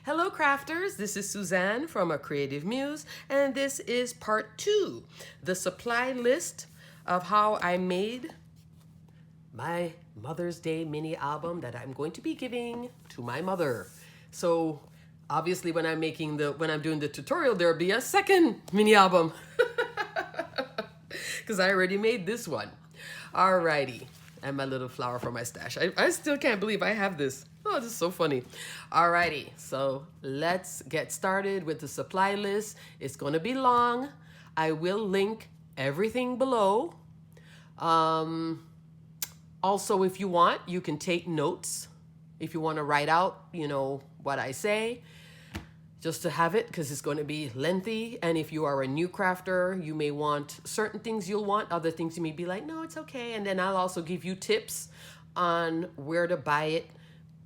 Hello crafters, this is Suzanne from A Creative Muse, and this is part 2, the supply list of how I made my Mother's Day mini album that I'm going to be giving to my mother. So obviously when I'm doing the tutorial, there'll be a second mini album because I already made this one. Alrighty, and my little flower for my stash. I still can't believe I have this. Oh, this is so funny. Alrighty, so let's get started with the supply list. It's gonna be long. I will link everything below. Also, if you want, you can take notes. If you want to write out, what I say, just to have it, because it's going to be lengthy. And if you are a new crafter, you may want certain things you'll want, other things you may be like, no, it's okay. And then I'll also give you tips on where to buy it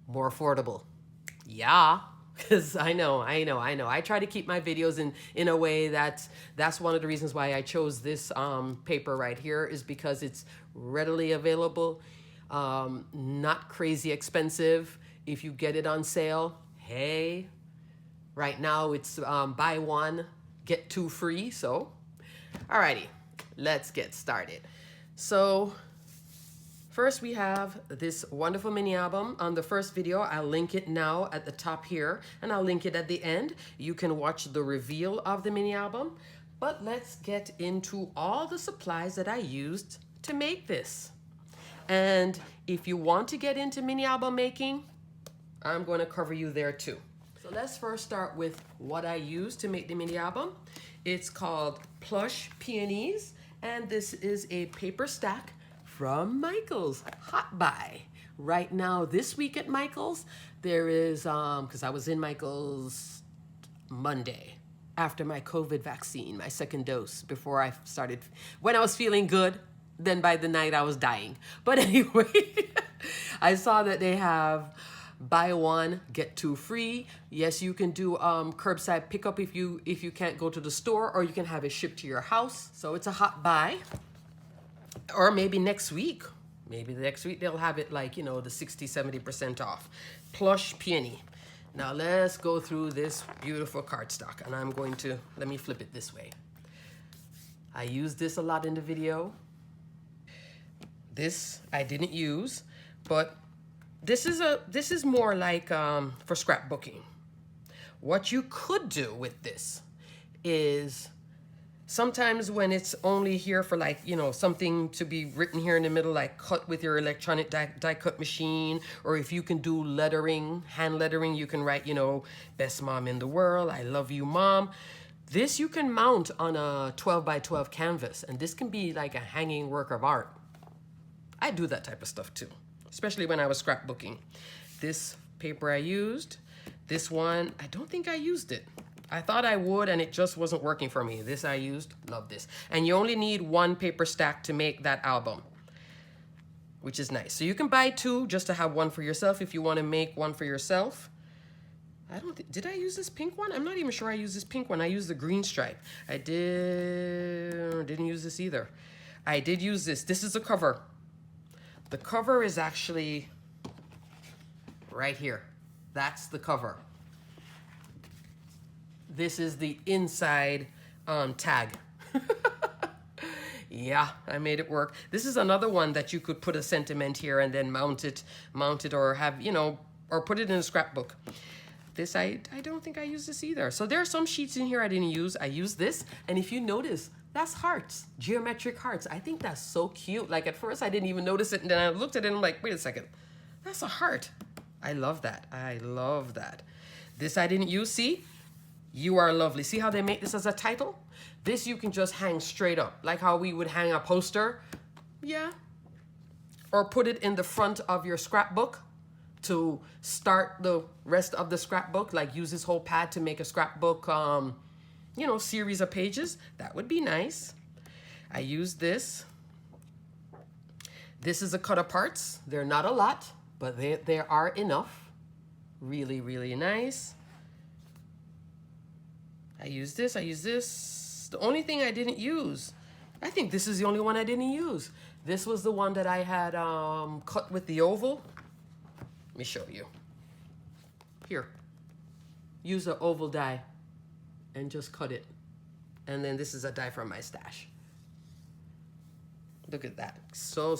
more affordable. Yeah, because I know. I try to keep my videos in a way that's one of the reasons why I chose this paper right here, is because it's readily available, not crazy expensive. If you get it on sale, hey, right now it's buy one, get two free. So, alrighty, let's get started. So, first, we have this wonderful mini album. On the first video, I'll link it now at the top here, and I'll link it at the end. You can watch the reveal of the mini album. But let's get into all the supplies that I used to make this. And if you want to get into mini album making, I'm going to cover you there too. So let's first start with what I used to make the mini album. It's called Plush Peonies, and this is a paper stack from Michaels, hot buy. Right now, this week at Michaels, there is, because I was in Michaels Monday after my COVID vaccine, my second dose, before I started, when I was feeling good, then by the night I was dying. But anyway, I saw that they have buy one, get two free. Yes, you can do curbside pickup if you can't go to the store, or you can have it shipped to your house. So it's a hot buy. Or maybe next week. Maybe next week they'll have it like, the 60, 70% off. Plush Peony. Now let's go through this beautiful cardstock. And I'm going to, let me flip it this way. I used this a lot in the video. This I didn't use, but this is more like for scrapbooking. What you could do with this is, sometimes when it's only here for like, something to be written here in the middle, like cut with your electronic die cut machine, or if you can do lettering, hand lettering, you can write, best mom in the world, I love you, mom. This you can mount on a 12 by 12 canvas, and this can be like a hanging work of art. I do that type of stuff too, especially when I was scrapbooking. This paper I used, this one, I don't think I used it. I thought I would, and it just wasn't working for me. This I used, love this. And you only need one paper stack to make that album, which is nice. So you can buy two just to have one for yourself if you want to make one for yourself. Did I use this pink one? I'm not even sure I used this pink one. I used the green stripe. Didn't use this either. I did use this. This is the cover. The cover is actually right here. That's the cover. This is the inside tag. Yeah, I made it work. This is another one that you could put a sentiment here and then mount it or have, or put it in a scrapbook. This, I don't think I used this either. So there are some sheets in here I didn't use. I used this, and if you notice, that's hearts, geometric hearts. I think that's so cute. Like at first I didn't even notice it, and then I looked at it and I'm like, wait a second, that's a heart. I love that. I love that. This I didn't use, see? You are lovely. See how they make this as a title? This you can just hang straight up, like how we would hang a poster. Yeah. Or put it in the front of your scrapbook to start the rest of the scrapbook, like use this whole pad to make a scrapbook, series of pages. That would be nice. I used this. This is a cut of parts. They're not a lot, but there are enough. Really, really nice. I use this. The only thing I didn't use, I think this is the only one I didn't use. This was the one that I had cut with the oval. Let me show you. Here. use an oval die and just cut it. And then this is a die from my stash. Look at that. So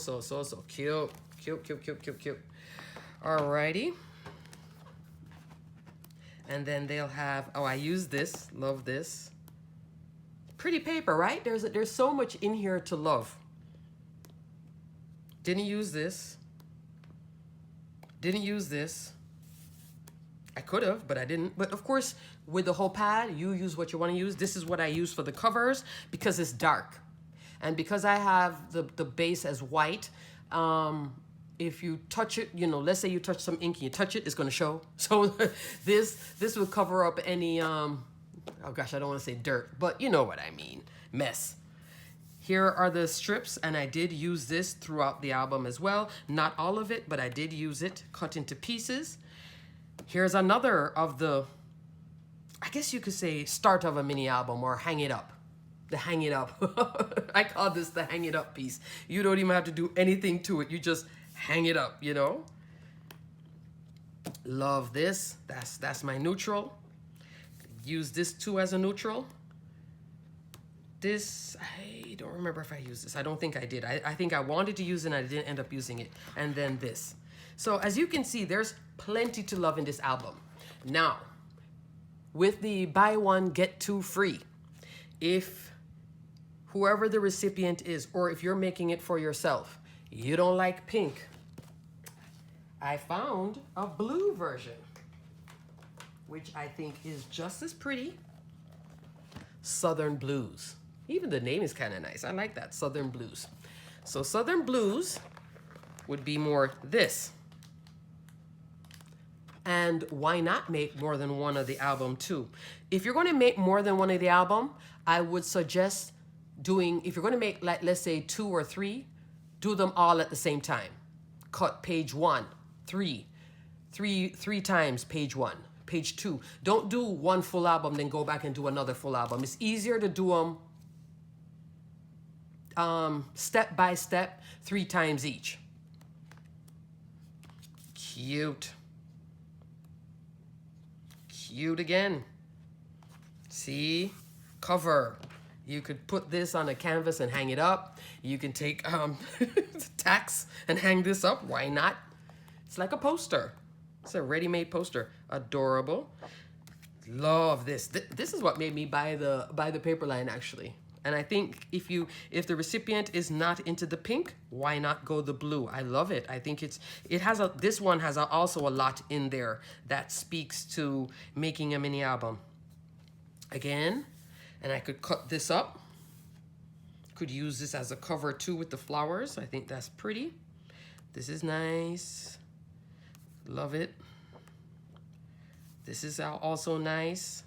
cute. Cute. Alrighty. And then they'll have, oh, I use this, love this. Pretty paper, right? There's so much in here to love. Didn't use this. Didn't use this. I could have, but I didn't. But of course, with the whole pad, you use what you want to use. This is what I use for the covers because it's dark. And because I have the base as white, if you touch it, you know, let's say you touch some ink and you touch it, it's going to show. So this will cover up any, oh gosh, I don't want to say dirt, but you know what I mean, mess. Here are the strips, and I did use this throughout the album as well. Not all of it, but I did use it cut into pieces. Here's another of the, I guess you could say, start of a mini album or hang it up. The hang it up. I call this the hang it up piece. You don't even have to do anything to it. You just hang it up, you know? Love this. That's my neutral. Use this too as a neutral. This, I don't remember if I used this. I don't think I did. I think I wanted to use it and I didn't end up using it. And then this. So as you can see, there's plenty to love in this album. Now, with the buy one, get two free, if whoever the recipient is, or if you're making it for yourself, you don't like pink, I found a blue version, which I think is just as pretty. Southern Blues. Even the name is kind of nice. I like that, Southern Blues. So Southern Blues would be more this. And why not make more than one of the album too? If you're going to make more than one of the album, I would suggest doing, if you're going to make, like, let's say 2 or 3, do them all at the same time. Cut page 1, 3 times page 1, page 2. Don't do one full album, then go back and do another full album. It's easier to do them step by step, 3 times each. Cute. Cute again. See? Cover. You could put this on a canvas and hang it up. You can take tacks and hang this up. Why not? It's like a poster. It's a ready-made poster. Adorable. Love this. This is what made me buy the paper line, actually. And I think if the recipient is not into the pink, why not go the blue? I love it. I think this one has also a lot in there that speaks to making a mini album. Again, and I could cut this up. Could use this as a cover too with the flowers. I think that's pretty. This is nice. Love it. This is also nice.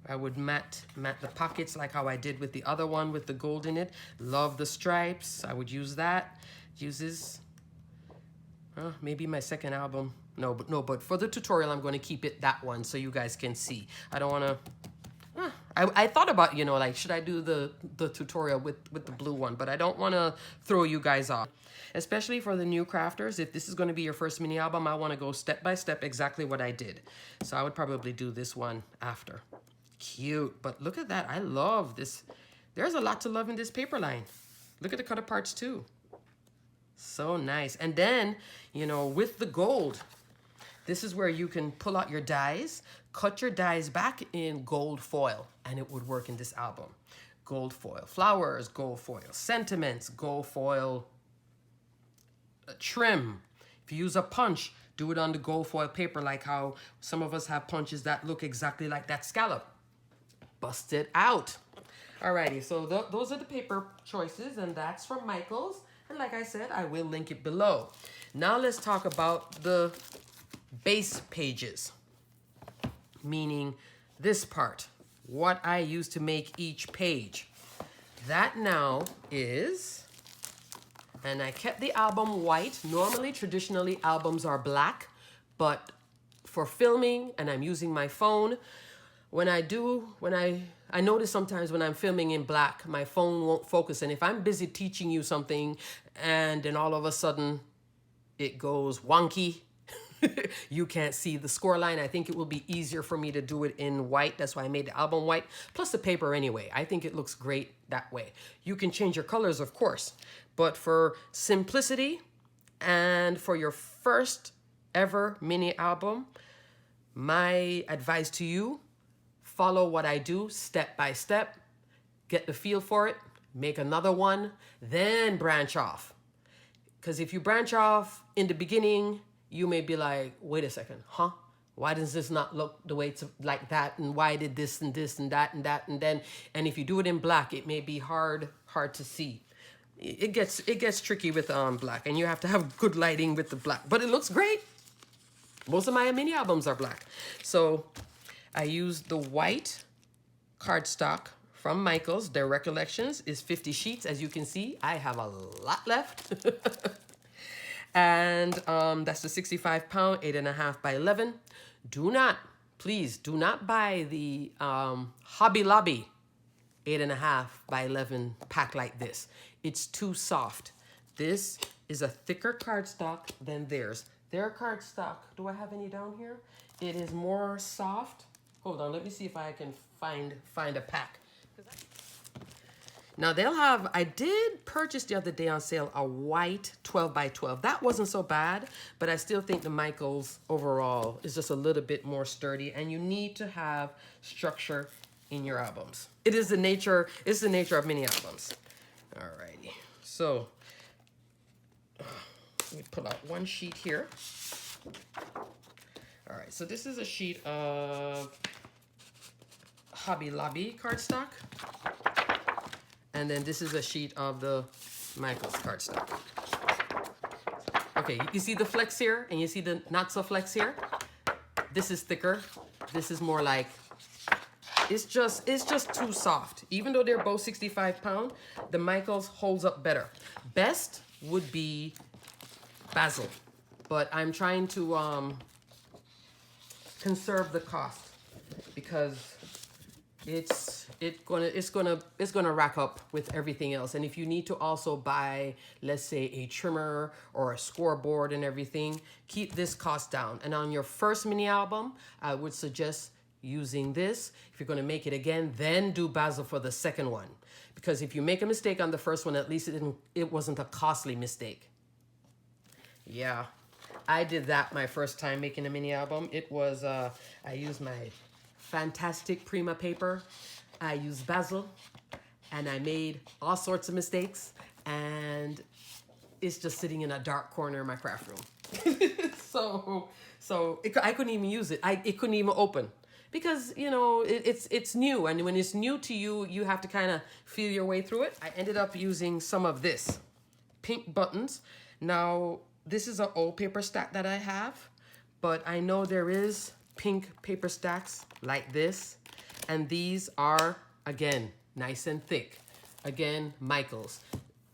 I would matte the pockets like how I did with the other one with the gold in it. Love the stripes. I would use that. Uses maybe my second album. But for the tutorial, I'm going to keep it that one so you guys can see. I don't want to. I thought about, you know, like, should I do the tutorial with the blue one? But I don't want to throw you guys off. Especially for the new crafters. If this is going to be your first mini album, I want to go step by step exactly what I did. So I would probably do this one after. Cute, but look at that. I love this. There's a lot to love in this paper line. Look at the cut aparts too. So nice. And then, you know, with the gold, this is where you can pull out your dies, cut your dies back in gold foil, and it would work in this album. Gold foil flowers, gold foil sentiments, gold foil trim. If you use a punch, do it on the gold foil paper, like how some of us have punches that look exactly like that scallop. Bust it out. Alrighty, so those are the paper choices, and that's from Michaels. And like I said, I will link it below. Now let's talk about the base pages, meaning this part, what I use to make each page. That now is, and I kept the album white. Normally, traditionally, albums are black, but for filming, and I'm using my phone, I notice sometimes when I'm filming in black, my phone won't focus. And if I'm busy teaching you something and then all of a sudden it goes wonky, You can't see the score line. I think it will be easier for me to do it in white. That's why I made the album white. Plus the paper anyway. I think it looks great that way. You can change your colors, of course. But for simplicity and for your first ever mini album, my advice to you, follow what I do step by step. Get the feel for it. Make another one. Then branch off. Because if you branch off in the beginning, you may be like, wait a second, huh? Why does this not look the way it's like that? And why did this and this and that and that and then? And if you do it in black, it may be hard to see. It gets tricky with black, and you have to have good lighting with the black. But it looks great. Most of my mini albums are black. So I used the white cardstock from Michaels. Their Recollections is 50 sheets. As you can see, I have a lot left. And that's the 65 pound, 8.5 by 11. Please do not buy the Hobby Lobby 8.5 by 11 pack like this. It's too soft. This is a thicker cardstock than theirs. Their cardstock, do I have any down here? It is more soft. Hold on, let me see if I can find a pack. Now they'll have, I did purchase the other day on sale a white 12 by 12. That wasn't so bad, but I still think the Michaels overall is just a little bit more sturdy, and you need to have structure in your albums. It's the nature of mini albums. Alrighty, so let me pull out one sheet here. All right, so this is a sheet of Hobby Lobby cardstock. And then this is a sheet of the Michaels cardstock. Okay, you see the flex here and you see the not so flex here? This is thicker. This is more like, it's just too soft. Even though they're both 65 pound, the Michaels holds up better. Best would be basil, but I'm trying to conserve the cost because it's gonna rack up with everything else. And if you need to also buy, let's say, a trimmer or a scoreboard and everything, keep this cost down. And on your first mini album, I would suggest using this. If you're gonna make it again, then do basil for the second one. Because if you make a mistake on the first one, at least it wasn't a costly mistake. Yeah, I did that my first time making a mini album. It was, I used my fantastic Prima paper. I used basil, and I made all sorts of mistakes, and it's just sitting in a dark corner in my craft room. I couldn't even use it. It couldn't even open because, you know, it's new, and when it's new to you, you have to kind of feel your way through it. I ended up using some of this pink buttons. Now, this is an old paper stack that I have, but I know there is pink paper stacks like this, and these are, again, nice and thick. Again, Michaels.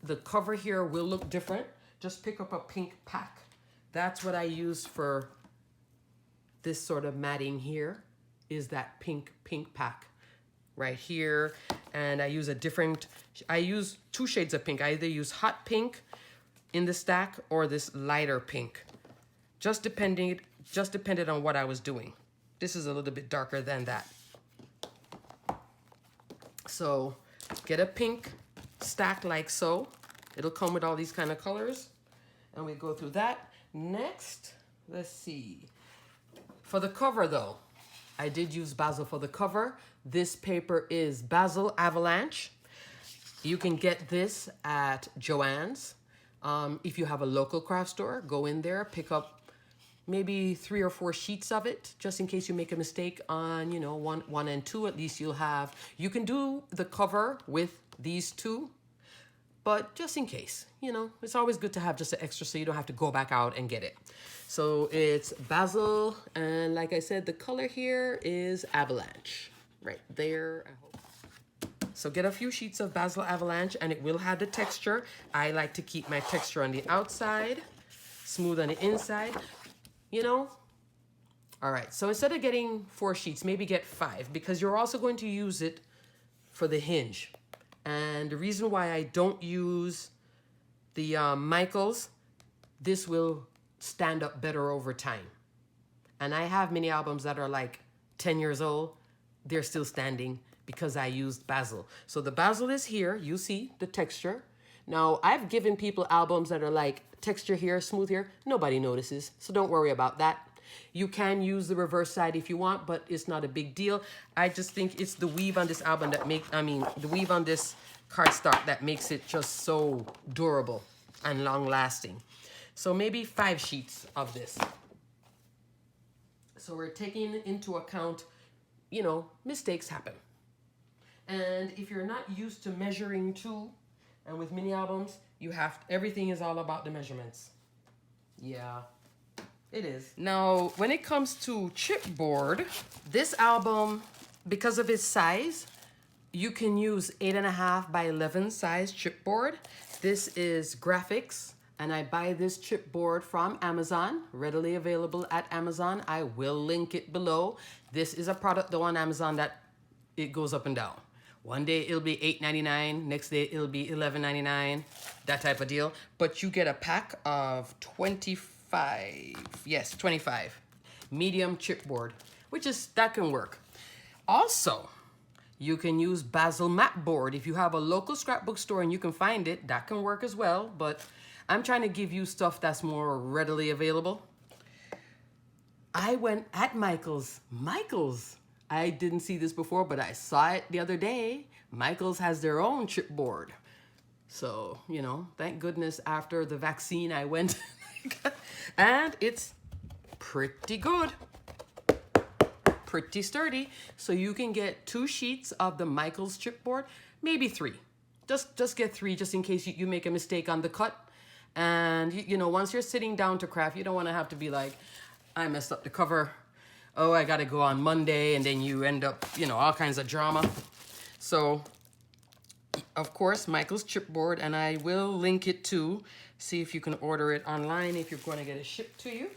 The cover here will look different. Just pick up a pink pack. That's what I use for this sort of matting here, is that pink pack right here. And I use two shades of pink. I either use hot pink in the stack or this lighter pink, just depended on what I was doing. This is a little bit darker than that. So get a pink stack like so. It'll come with all these kind of colors, and we go through that. Next, let's see. For the cover though, I did use basil for the cover. This paper is Basil Avalanche. You can get this at Joann's. If you have a local craft store, go in there, pick up maybe 3 or 4 sheets of it, just in case you make a mistake on, you know, one and two. At least you can do the cover with these two, but just in case, you know, it's always good to have just an extra so you don't have to go back out and get it. So it's basil, and like I said, the color here is Avalanche right there. I hope. So get a few sheets of Basil Avalanche, and it will have the texture. I like to keep my texture on the outside, smooth on the inside, you know. All right, so instead of getting 4 sheets, maybe get 5, because you're also going to use it for the hinge. And the reason why I don't use the Michaels, this will stand up better over time. And I have mini albums that are like 10 years old. They're still standing because I used basil. So the basil is here. You see the texture. Now, I've given people albums that are like texture here, smooth here. Nobody notices, so don't worry about that. You can use the reverse side if you want, but it's not a big deal. I just think it's the weave on this album that the weave on this cardstock that makes it just so durable and long lasting. So maybe 5 sheets of this. So we're taking into account, you know, mistakes happen. And if you're not used to measuring too, and with mini albums, everything is all about the measurements. Yeah, it is. Now, when it comes to chipboard, this album, because of its size, you can use 8.5 by 11 size chipboard. This is graphics, and I buy this chipboard from Amazon, readily available at Amazon. I will link it below. This is a product though on Amazon that it goes up and down. One day it'll be $8.99, next day it'll be $11.99, that type of deal. But you get a pack of 25, yes, 25 medium chipboard, that can work. Also, you can use basil mat board. If you have a local scrapbook store and you can find it, that can work as well. But I'm trying to give you stuff that's more readily available. I went at Michael's. I didn't see this before, but I saw it the other day. Michael's has their own chipboard. So, you know, thank goodness after the vaccine I went. And it's pretty good. Pretty sturdy. So you can get 2 sheets of the Michael's chipboard, maybe 3. Just get 3 just in case you make a mistake on the cut. And, you know, once you're sitting down to craft, you don't want to have to be like, I messed up the cover. Oh, I got to go on Monday, and then you end up, you know, all kinds of drama. So, of course, Michael's chipboard, and I will link it too. See if you can order it online if you're going to get it shipped to you.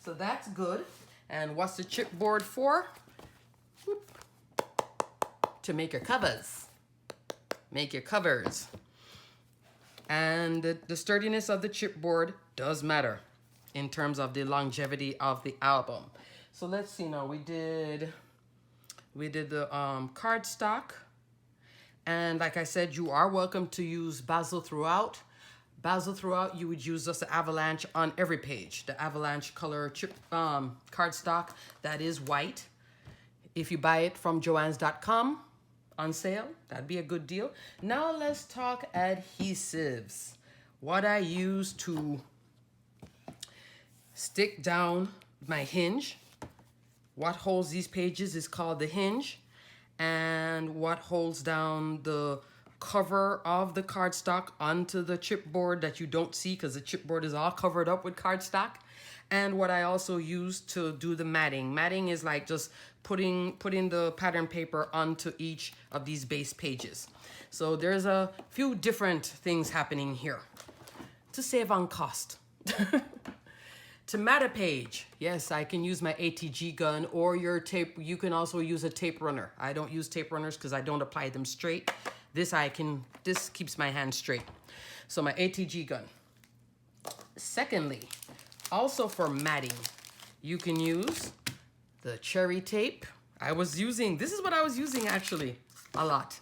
So that's good. And what's the chipboard for? Whoop. To make your covers. Make your covers. And the sturdiness of the chipboard does matter in terms of the longevity of the album. So let's see now, we did the cardstock, and like I said, you are welcome to use basil throughout. Basil throughout, you would use just the avalanche on every page. The avalanche color cardstock, that is white. If you buy it from joanns.com on sale, that'd be a good deal. Now let's talk adhesives. What I use to stick down my hinge. What holds these pages is called the hinge, and what holds down the cover of the cardstock onto the chipboard that you don't see because the chipboard is all covered up with cardstock. And what I also use to do the matting. Matting is like just putting the pattern paper onto each of these base pages. So there's a few different things happening here to save on cost. To mat a page, yes, I can use my ATG gun or your tape. You can also use a tape runner. I don't use tape runners because I don't apply them straight. This keeps my hand straight. So my ATG gun. Secondly, also for matting, you can use the cherry tape. This is what I was using actually a lot.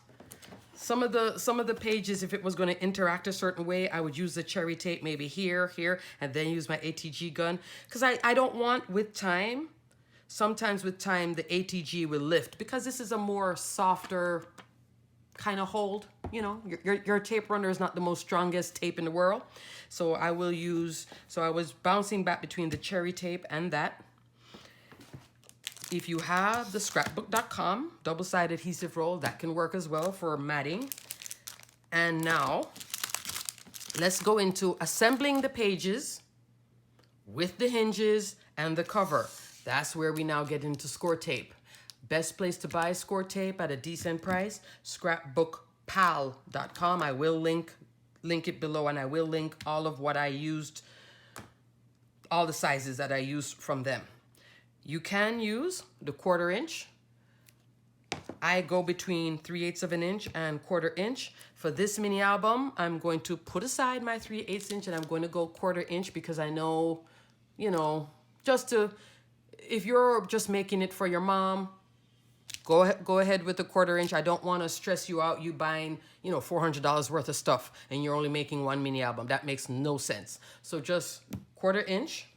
Some of the pages, if it was going to interact a certain way, I would use the cherry tape maybe here, and then use my ATG gun. Because I don't want sometimes with time, the ATG will lift. Because this is a more softer kind of hold. You know, your tape runner is not the most strongest tape in the world. So I was bouncing back between the cherry tape and that. If you have the scrapbook.com double-sided adhesive roll, that can work as well for matting. And now, let's go into assembling the pages with the hinges and the cover. That's where we now get into Scor-Tape. Best place to buy Scor-Tape at a decent price, scrapbookpal.com. I will link it below, and I will link all of what I used, all the sizes that I used from them. You can use the 1/4 inch. I go between 3/8 of an inch and 1/4 inch. For this mini album, I'm going to put aside my 3/8 inch and I'm going to go 1/4 inch because I know, you know, just to, if you're just making it for your mom, go ahead with the 1/4 inch. I don't want to stress you out. You buying, you know, $400 worth of stuff and you're only making one mini album. That makes no sense. So just 1/4 inch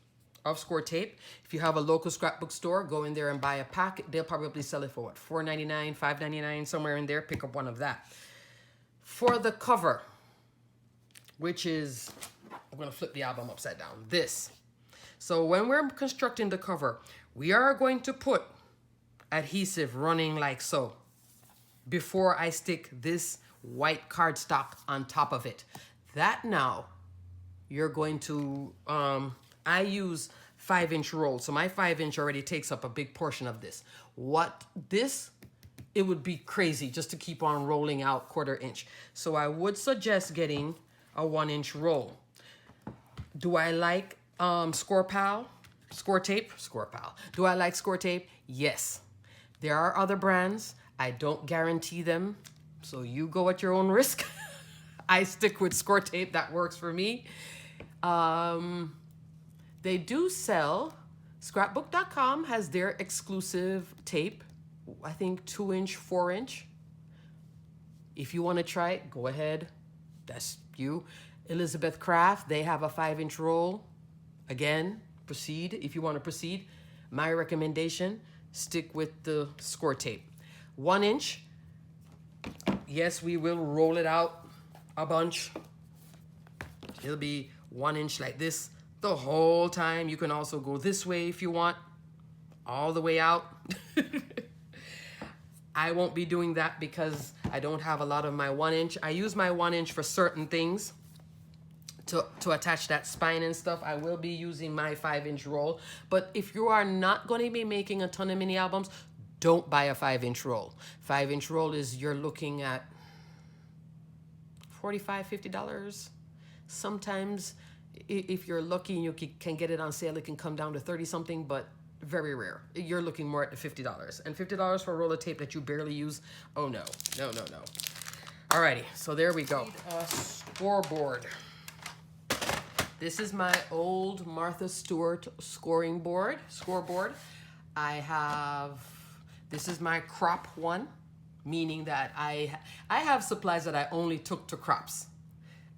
of Scor-Tape. If you have a local scrapbook store, go in there and buy a pack. They'll probably sell it for what, $4.99, $5.99, somewhere in there. Pick up one of that. For the cover, which is, I'm gonna flip the album upside down, this. So when we're constructing the cover, we are going to put adhesive running like so before I stick this white cardstock on top of it. That now, you're going to, I use 5-inch rolls. So my 5-inch already takes up a big portion of this. It would be crazy just to keep on rolling out 1/4 inch. So I would suggest getting a 1-inch roll. Do I like Scor-Tape? Do I like Scor-Tape? Yes. There are other brands. I don't guarantee them. So you go at your own risk. I stick with Scor-Tape. That works for me. They do sell, scrapbook.com has their exclusive tape. I think 2-inch, 4-inch. If you want to try it, go ahead. That's you. Elizabeth Craft, they have a 5-inch roll. Again, proceed if you want to proceed. My recommendation, stick with the Scor-Tape. 1-inch, yes, we will roll it out a bunch. It'll be 1-inch like this the whole time. You can also go this way if you want, all the way out. I won't be doing that because I don't have a lot of my 1-inch. I use my 1-inch for certain things. To attach that spine and stuff, I will be using my 5-inch roll. But if you are not going to be making a ton of mini albums, don't buy a 5-inch roll. 5-inch roll is, you're looking at $45, $50. Sometimes if you're lucky and you can get it on sale, it can come down to 30 something, but very rare. You're looking more at the $50. And $50 for a roll of tape that you barely use, oh no, no, no, no. Alrighty, so there we go. A scoreboard. This is my old Martha Stewart scoreboard. This is my crop one, meaning that I have supplies that I only took to crops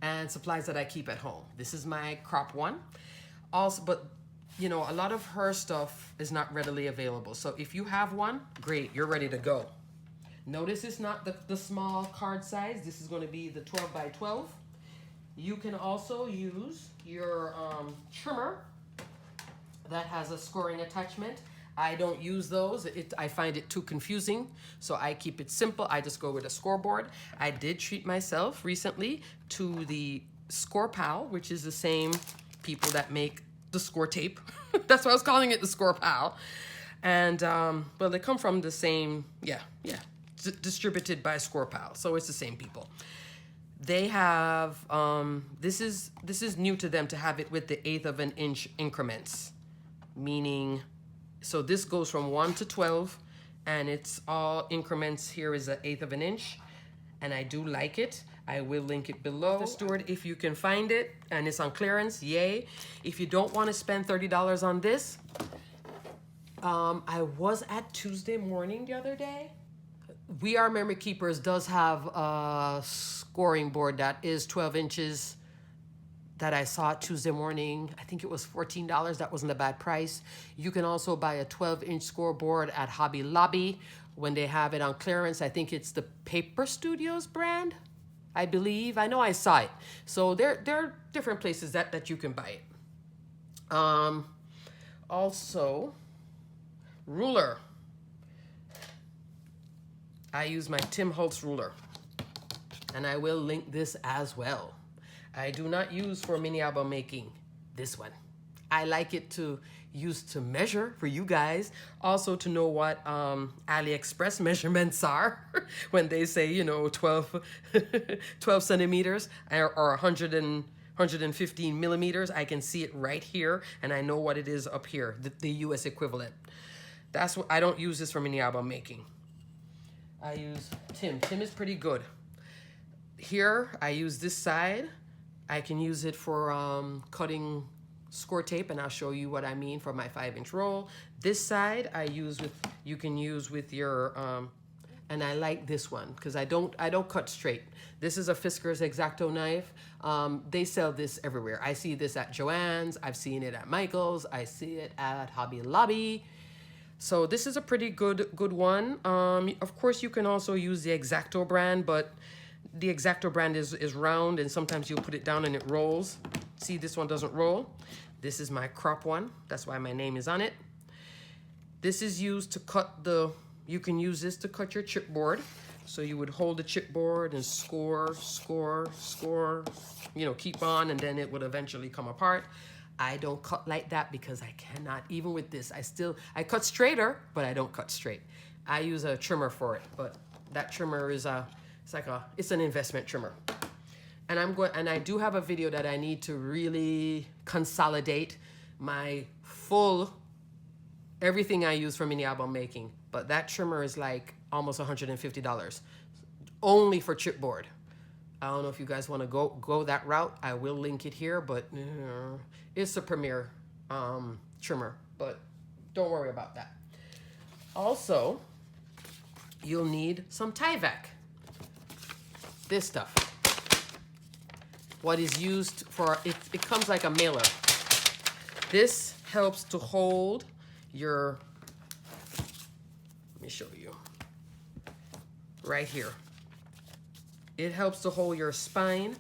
and supplies that I keep at home. This is my crop one. Also, but you know, a lot of her stuff is not readily available. So if you have one, great, you're ready to go. Notice it's not the small card size. This is going to be the 12 by 12. You can also use your trimmer that has a scoring attachment. I don't use those. I find it too confusing, so I keep it simple. I just go with a scoreboard. I did treat myself recently to the Scor-Pal, which is the same people that make the Scor-Tape. That's why I was calling it the Scor-Pal. And, well, they come from the same, distributed by Scor-Pal, so it's the same people. They have, this is new to them to have it with the 1/8 of an inch increments, meaning, so this goes from 1 to 12, and it's all increments. Here is 1/8 of an inch, and I do like it. I will link it below. The Stewart, if you can find it, and it's on clearance, yay. If you don't want to spend $30 on this, I was at Tuesday Morning the other day. We Are Memory Keepers does have a scoring board that is 12 inches that I saw Tuesday Morning. I think it was $14. That wasn't a bad price. You can also buy a 12-inch scoreboard at Hobby Lobby when they have it on clearance. I think it's the Paper Studios brand, I believe. I know I saw it. So there are different places that you can buy it. Also, ruler. I use my Tim Holtz ruler, and I will link this as well. I do not use for mini album making this one. I like it to use to measure for you guys, also to know what AliExpress measurements are when they say, you know, 12 centimeters or 115 millimeters. I can see it right here, and I know what it is up here, the US equivalent. That's what I don't use this for mini album making. I use Tim. Tim is pretty good. Here, I use this side. I can use it for cutting score tape, and I'll show you what I mean for my 5-inch roll. This side I use with, you can use with your, and I like this one because I don't cut straight. This is a Fiskars X-Acto knife. They sell this everywhere. I see this at Joann's. I've seen it at Michael's. I see it at Hobby Lobby. So this is a pretty good one. Of course, you can also use the X-Acto brand, but the X-Acto brand is round, and sometimes you'll put it down and it rolls. See, this one doesn't roll. This is my crop one. That's why my name is on it. This is used to cut the, you can use this to cut your chipboard. So you would hold the chipboard and score, you know, keep on, and then it would eventually come apart. I don't cut like that because I cannot, even with this, I cut straighter, but I don't cut straight. I use a trimmer for it, but that trimmer is it's an investment trimmer. And I do have a video that I need to really consolidate my full, everything I use for mini album making. But that trimmer is like almost $150 only for chipboard. I don't know if you guys want to go that route. I will link it here, but it's a premier trimmer, but don't worry about that. Also, you'll need some Tyvek. This stuff. What is used for, it comes like a mailer. This helps to hold your, let me show you, right here. It helps to hold your spine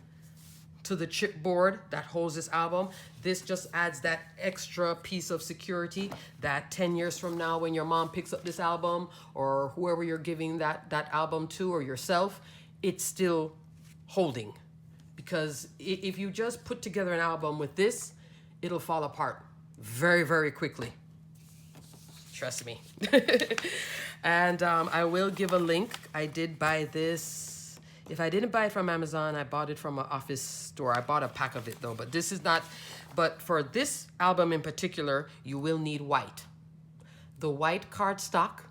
to the chipboard that holds this album. This just adds that extra piece of security that 10 years from now when your mom picks up this album, or whoever you're giving that album to, or yourself, it's still holding. Because if you just put together an album with this, it'll fall apart very, very quickly. Trust me. And I will give a link. I did buy this. If I didn't buy it from Amazon, I bought it from an office store. I bought a pack of it though, but this is not, but for this album in particular, you will need white. The white cardstock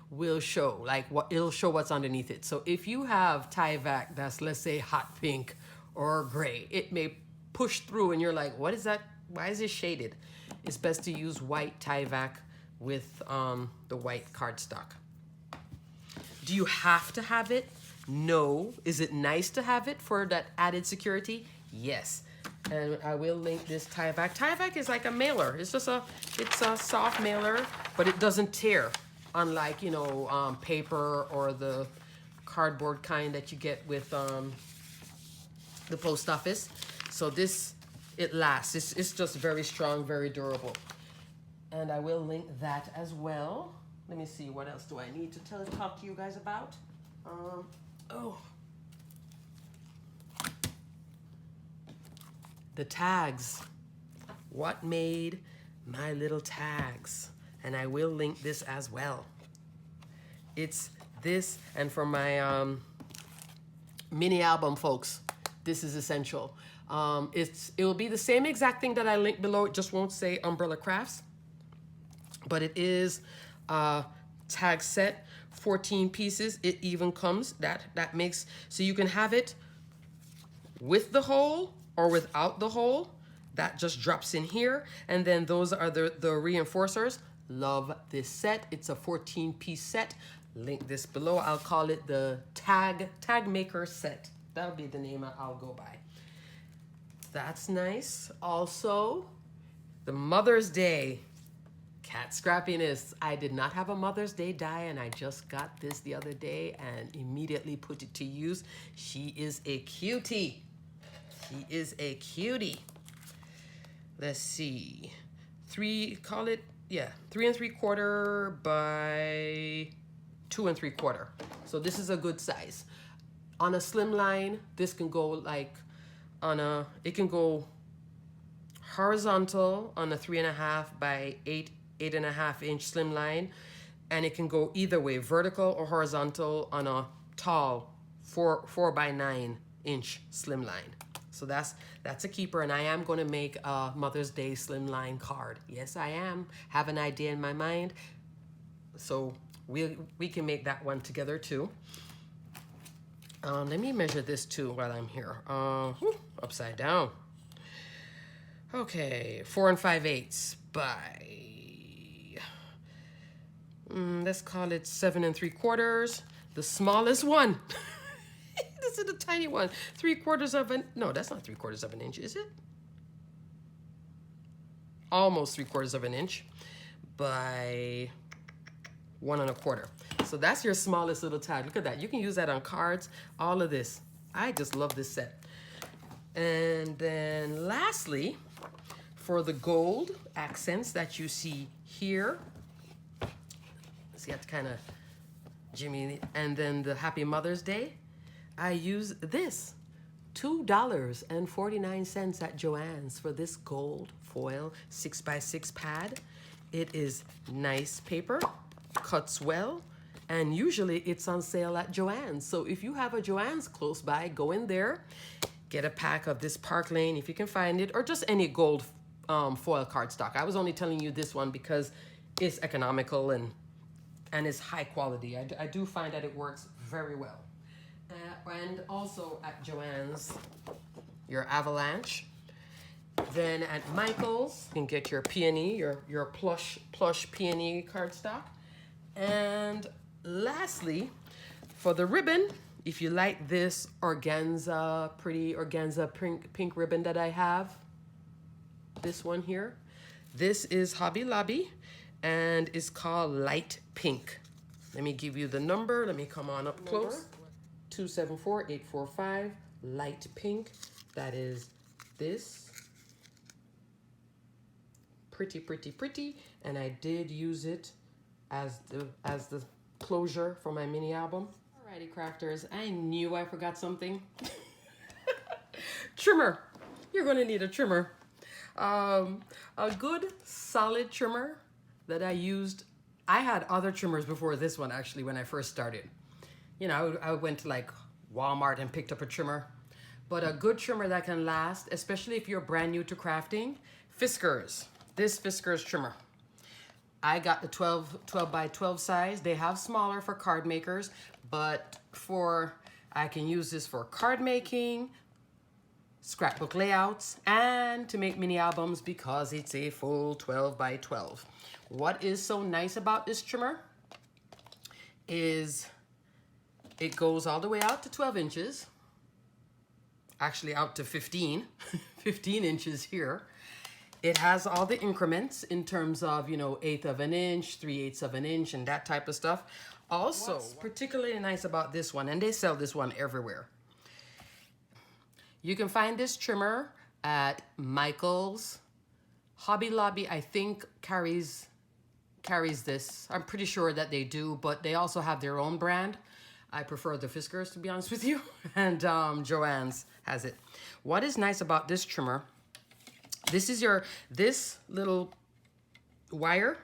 will show, it'll show what's underneath it. So if you have Tyvek that's, let's say, hot pink or gray, it may push through and you're like, what is that? Why is it shaded? It's best to use white Tyvek with the white cardstock. Do you have to have it? No. Is it nice to have it for that added security? Yes. And I will link this Tyvek. Tyvek is like a mailer. It's just it's a soft mailer, but it doesn't tear, unlike, you know, paper or the cardboard kind that you get with the post office. So this, it lasts. It's just very strong, very durable. And I will link that as well. Let me see, what else do I need to talk to you guys about? The tags. What made my little tags? And I will link this as well. It's this, and for my mini album folks, this is essential. It will be the same exact thing that I linked below. It just won't say Umbrella Crafts, but it is a tag set, 14 pieces. It even comes, that makes, so you can have it with the hole or without the hole. That just drops in here, and then those are the reinforcers. Love this set. It's a 14-piece set. Link this below. I'll call it the tag maker set. That'll be the name I'll go by. That's nice. Also, the Mother's Day cat scrappiness. I did not have a Mother's Day die, and I just got this the other day and immediately put it to use. She is a cutie. She is a cutie. Let's see. 3 3¾ by 2 3/4. So this is a good size. On a slim line, this can go like it can go horizontal on a 3½ by 8.5 inch slim line, and it can go either way, vertical or horizontal on a tall 4 by 9 inch slim line. So that's a keeper, and I am going to make a Mother's Day slimline card. Yes, I am. Have an idea in my mind. So we can make that one together too. Let me measure this too while I'm here. Upside down. Okay, 4 5/8 by, let's call it 7 3/4. The smallest one. This is a tiny one. 3/4 of an, no, that's not 3/4 of an inch, is it? Almost 3/4 of an inch by 1 1/4. So that's your smallest little tag. Look at that. You can use that on cards, all of this. I just love this set. And then lastly, for the gold accents that you see here, see, you have to kind of jimmy, and then the Happy Mother's Day, I use this $2.49 at Joann's for this gold foil 6x6 pad. It is nice paper, cuts well, and usually it's on sale at Joann's. So if you have a Joann's close by, go in there, get a pack of this Park Lane if you can find it, or just any gold foil cardstock. I was only telling you this one because it's economical and it's high quality. I do find that it works very well. And also at Joann's, your Avalanche. Then at Michael's, you can get your peony, your plush peony cardstock. And lastly, for the ribbon, if you like this organza, pretty organza pink ribbon that I have, this one here, this is Hobby Lobby and it's called Light Pink. Let me give you the number. Let me come on up close. 274-845, Light Pink. That is this. Pretty, pretty, pretty. And I did use it as the closure for my mini album. Alrighty, crafters, I knew I forgot something. Trimmer. You're going to need a trimmer. A good solid trimmer that I used. I had other trimmers before this one, actually, when I first started. You know, I went to like Walmart and picked up a trimmer. But a good trimmer that can last, especially if you're brand new to crafting, Fiskars. This Fiskars trimmer. I got the 12 by 12 size. They have smaller for card makers, but I can use this for card making, scrapbook layouts, and to make mini albums because it's a full 12 by 12. What is so nice about this trimmer is it goes all the way out to 12 inches, actually out to 15 inches here. It has all the increments in terms of, you know, 1/8 of an inch, 3/8 of an inch, and that type of stuff. Also, what's particularly nice about this one, and they sell this one everywhere, you can find this trimmer at Michael's. Hobby Lobby, I think, carries this. I'm pretty sure that they do, but they also have their own brand. I prefer the Fiskars, to be honest with you, and Joann's has it. What is nice about this trimmer, this little wire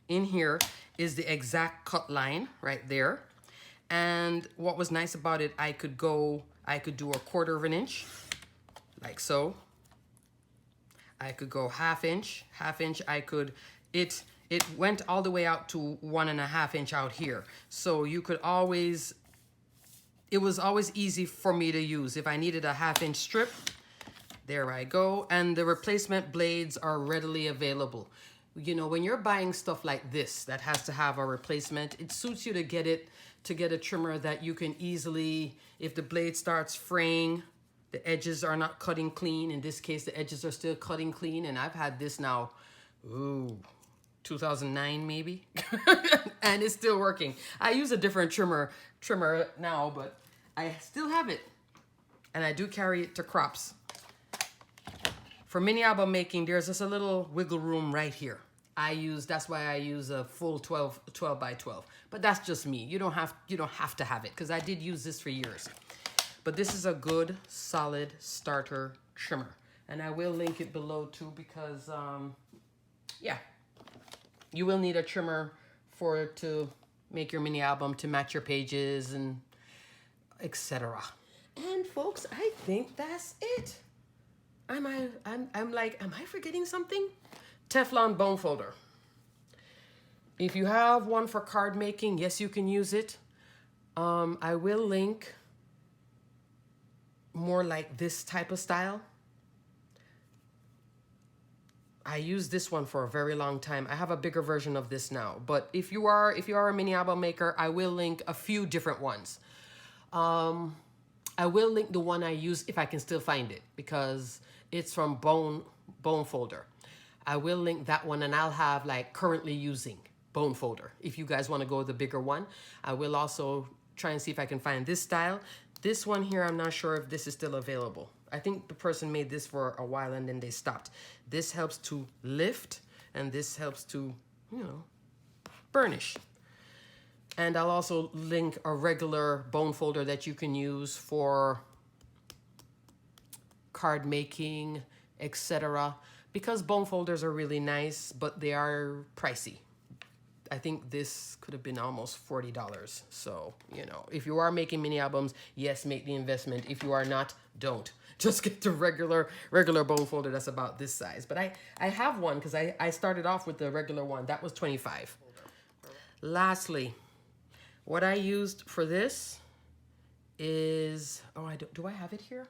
in here is the exact cut line right there. And what was nice about it, I could do 1/4 of an inch, like so. I could go 1/2 inch, it went all the way out to 1 1/2 inch out here. So you could always, it was always easy for me to use. If I needed a 1/2 inch strip, there I go. And the replacement blades are readily available. You know, when you're buying stuff like this that has to have a replacement, it suits you to get a trimmer that you can easily, if the blade starts fraying, the edges are not cutting clean. In this case, the edges are still cutting clean. And I've had this now, 2009 maybe, and it's still working. I use a different trimmer now, but I still have it. And I do carry it to crops. For mini album making, there's just a little wiggle room right here. That's why I use a full 12 by 12. But that's just me. You don't have to have it, because I did use this for years. But this is a good, solid starter trimmer. And I will link it below too, because yeah, you will need a trimmer to make your mini album, to match your pages and etc. And folks, I think that's it. I'm like, am I forgetting something? Teflon bone folder. If you have one for card making, yes, you can use it. I will link more like this type of style. I used this one for a very long time. I have a bigger version of this now. But if you are a mini album maker, I will link a few different ones. I will link the one I use if I can still find it, because it's from Bone Folder. I will link that one, and I'll have like currently using Bone Folder. If you guys want to go with the bigger one, I will also try and see if I can find this style. This one here, I'm not sure if this is still available. I think the person made this for a while and then they stopped. This helps to lift, and this helps to, you know, burnish. And I'll also link a regular Bone Folder that you can use for card making, etc. Because Bone Folders are really nice, but they are pricey. I think this could have been almost $40. So, you know, if you are making mini albums, yes, make the investment. If you are not, don't. Just get the regular Bone Folder that's about this size. But I have one because I started off with the regular one. That was $25. Lastly, what I used for this is, do I have it here?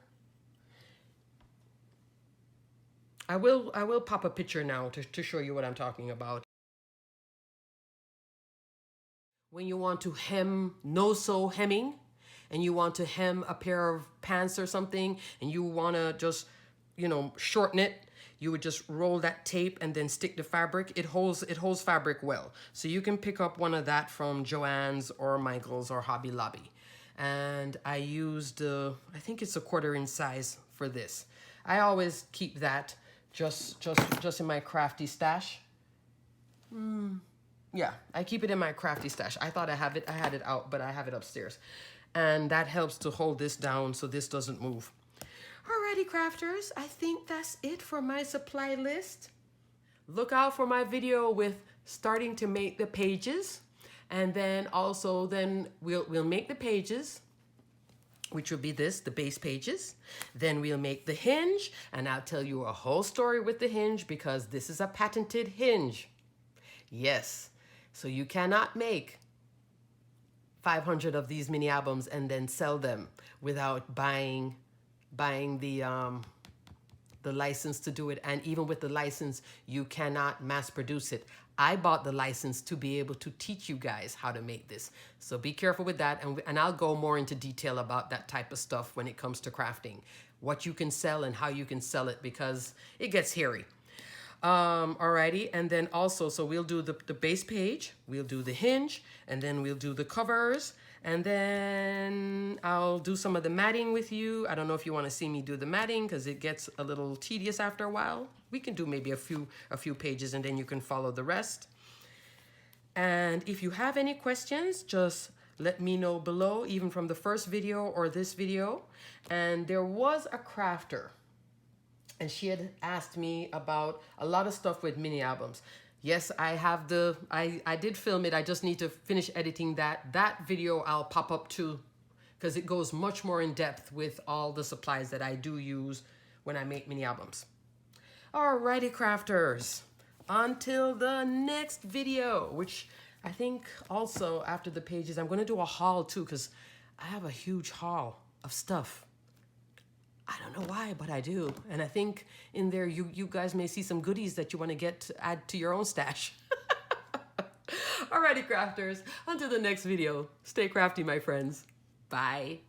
I will pop a picture now to show you what I'm talking about. When you want to hem, no-sew hemming, and you want to hem a pair of pants or something, and you want to just, you know, shorten it, you would just roll that tape and then stick the fabric. It holds fabric well. So you can pick up one of that from Joann's or Michael's or Hobby Lobby. And I used, I think it's a 1/4 inch size for this. I always keep that just in my Crafty stash. Yeah, I keep it in my Crafty stash. I thought I had it out, but I have it upstairs. And that helps to hold this down so this doesn't move. Alrighty, crafters, I think that's it for my supply list. Look out for my video with starting to make the pages. And then also we'll make the pages, which will be the base pages. Then we'll make the hinge, and I'll tell you a whole story with the hinge because this is a patented hinge. Yes. So you cannot make 500 of these mini albums and then sell them without buying the license to do it. And even with the license, you cannot mass produce it. I bought the license to be able to teach you guys how to make this. So be careful with that. And I'll go more into detail about that type of stuff when it comes to crafting, what you can sell and how you can sell it, because it gets hairy. Alrighty, and then also, so we'll do the base page, we'll do the hinge, and then we'll do the covers, and then I'll do some of the matting with you. I don't know if you want to see me do the matting because it gets a little tedious after a while. We can do maybe a few pages and then you can follow the rest. And if you have any questions, just let me know below, even from the first video or this video. And there was a crafter, and she had asked me about a lot of stuff with mini albums. Yes, I have I did film it. I just need to finish editing that. That video I'll pop up too, because it goes much more in depth with all the supplies that I do use when I make mini albums. Alrighty, crafters. Until the next video, which I think also after the pages, I'm going to do a haul too, because I have a huge haul of stuff. I don't know why, but I do. And I think in there, you guys may see some goodies that you want to get to add to your own stash. Alrighty, crafters. Until the next video, stay crafty, my friends. Bye.